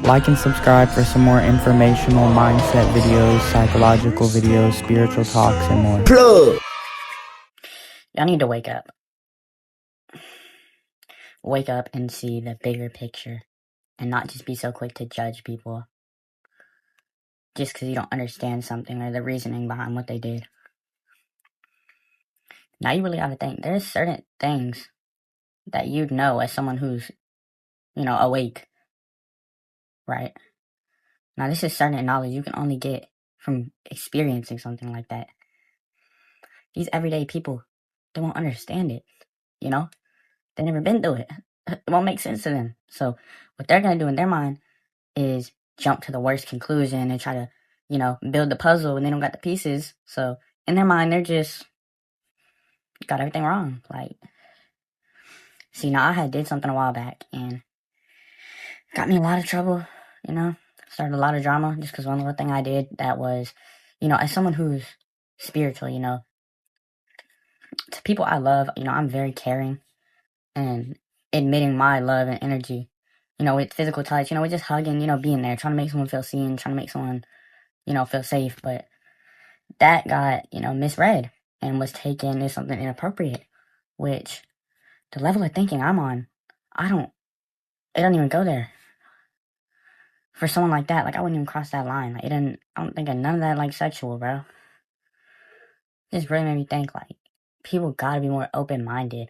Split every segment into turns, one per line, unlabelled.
Like and subscribe for some more informational mindset videos, psychological videos, spiritual talks, and more.
Y'all need to wake up. Wake up and see the bigger picture and not just be so quick to judge people just because you don't understand something or the reasoning behind what they did. Now you really have to think. There's certain things that you'd know as someone who's, awake, right? Now this is certain knowledge you can only get from experiencing something like that. These everyday people, they won't understand it, They've never been through it. It won't make sense to them. So what they're going to do in their mind is jump to the worst conclusion and try to, build the puzzle when they don't got the pieces. So in their mind, they're just got everything wrong. Like, see, now I had did something a while back and got me in a lot of trouble, started a lot of drama just because one little thing I did that was, as someone who's spiritual, to people I love, I'm very caring and admitting my love and energy, with physical touch, with just hugging, being there, trying to make someone feel seen, trying to make someone, feel safe. But that got, misread and was taken as something inappropriate, which the level of thinking I'm on, it don't even go there. For someone like that, like, I wouldn't even cross that line. Like, I don't think of none of that, like, sexual, bro. It just really made me think, like, people gotta be more open-minded.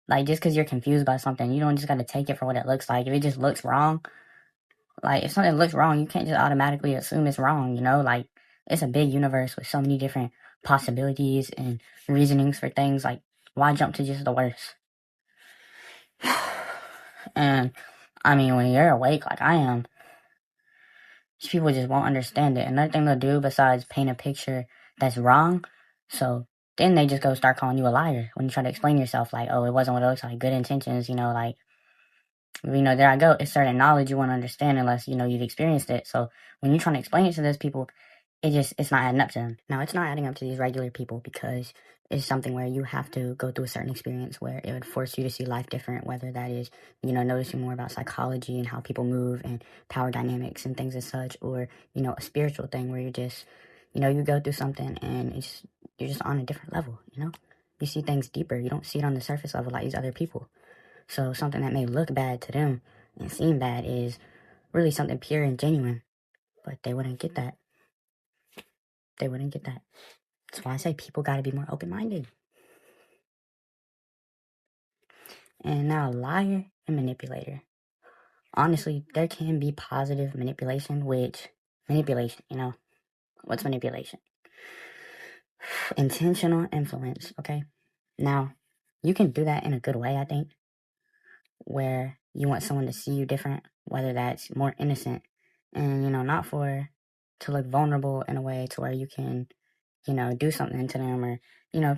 Like, just because you're confused by something, you don't just gotta take it for what it looks like. If it just looks wrong, like, if something looks wrong, you can't just automatically assume it's wrong, Like, it's a big universe with so many different possibilities and reasonings for things. Like, why jump to just the worst? And, I mean, when you're awake like I am, people just won't understand it. And another thing they'll do besides paint a picture that's wrong, so then they just go start calling you a liar when you try to explain yourself, like, oh, it wasn't what it looks like, good intentions, like, there I go. It's certain knowledge you won't understand unless, you've experienced it. So when you're trying to explain it to those people, it's not adding up to them. Now, it's not adding up to these regular people because it's something where you have to go through a certain experience where it would force you to see life different, whether that is, noticing more about psychology and how people move and power dynamics and things as such, or, a spiritual thing where you're just, you go through something and you're just on a different level, You see things deeper. You don't see it on the surface level like these other people. So something that may look bad to them and seem bad is really something pure and genuine. But they wouldn't get that. They wouldn't get that. That's why I say people got to be more open-minded. And now, liar and manipulator. Honestly, there can be positive manipulation, what's manipulation? Intentional influence, okay? Now, you can do that in a good way, I think, where you want someone to see you different, whether that's more innocent and, not to look vulnerable in a way to where you can, do something to them or,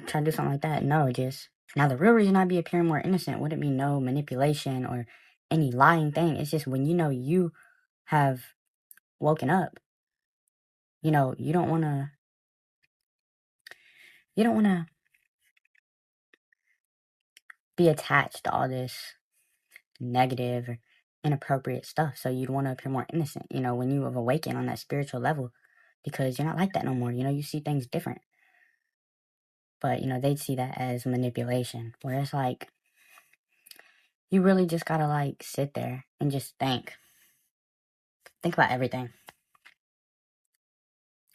try to do something like that. No, just, now the real reason I'd be appearing more innocent wouldn't be no manipulation or any lying thing. It's just when you have woken up, you don't want to be attached to all this negative or inappropriate stuff. So you'd want to appear more innocent, when you have awakened on that spiritual level, because you're not like that no more. You see things different. But, they'd see that as manipulation, where it's like, you really just gotta, like, sit there and just think. Think about everything.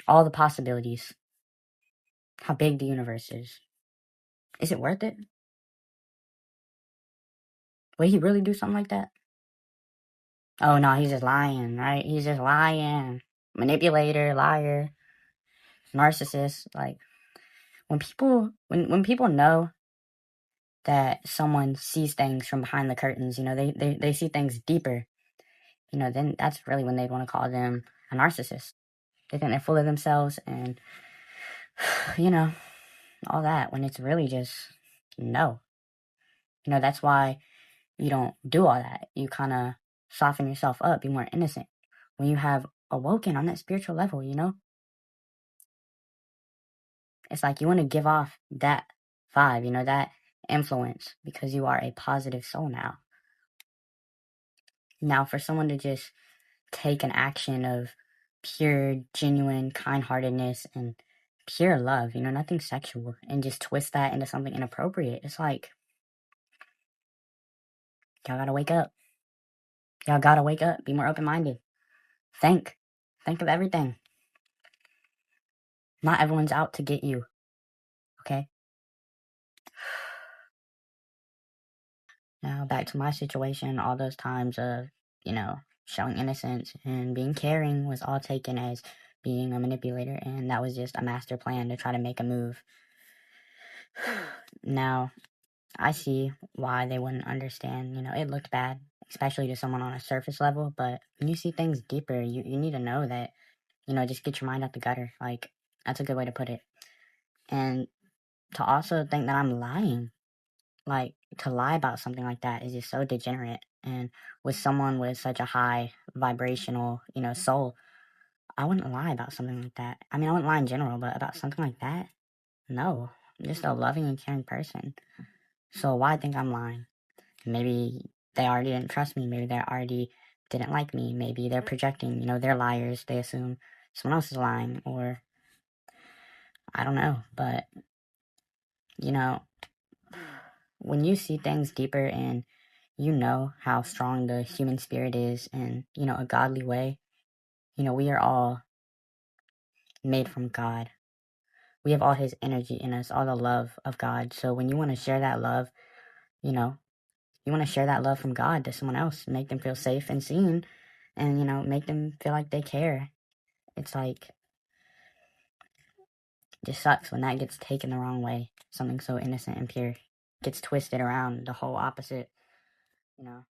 All the possibilities. How big the universe is. Is it worth it? Would he really do something like that? Oh, no, he's just lying, right? He's just lying. Manipulator, liar, narcissist. Like, when people know that someone sees things from behind the curtains, they see things deeper, then that's really when they'd want to call them a narcissist. They think they're full of themselves and, all that, when it's really just no. That's why you don't do all that. You kind of soften yourself up, be more innocent. When you have awoken on that spiritual level, it's like you want to give off that vibe, that influence, because you are a positive soul now. Now, for someone to just take an action of pure, genuine, kind-heartedness and pure love, you know, nothing sexual, and just twist that into something inappropriate, it's like, y'all gotta wake up. Y'all gotta wake up. Be more open-minded. Think of everything. Not everyone's out to get you, okay? Now, back to my situation, all those times of, you know, showing innocence and being caring was all taken as being a manipulator, and that was just a master plan to try to make a move. Now, I see why they wouldn't understand. You know, it looked bad, especially to someone on a surface level, but when you see things deeper, you need to know that, you know, just get your mind out the gutter. Like, that's a good way to put it. And to also think that I'm lying, like, to lie about something like that is just so degenerate. And with someone with such a high vibrational, you know, soul, I wouldn't lie about something like that. I mean, I wouldn't lie in general, but about something like that, no. I'm just a loving and caring person. So why think I'm lying? Maybe they already didn't trust me. Maybe they already didn't like me. Maybe they're projecting. You know, they're liars. They assume someone else is lying, or I don't know. But, you know, when you see things deeper and you know how strong the human spirit is in, you know, a godly way, you know, we are all made from God. We have all his energy in us, all the love of God. So when you want to share that love, you know, you want to share that love from God to someone else, make them feel safe and seen, and, you know, make them feel like they care. It's like, it just sucks when that gets taken the wrong way. Something so innocent and pure gets twisted around the whole opposite, you know.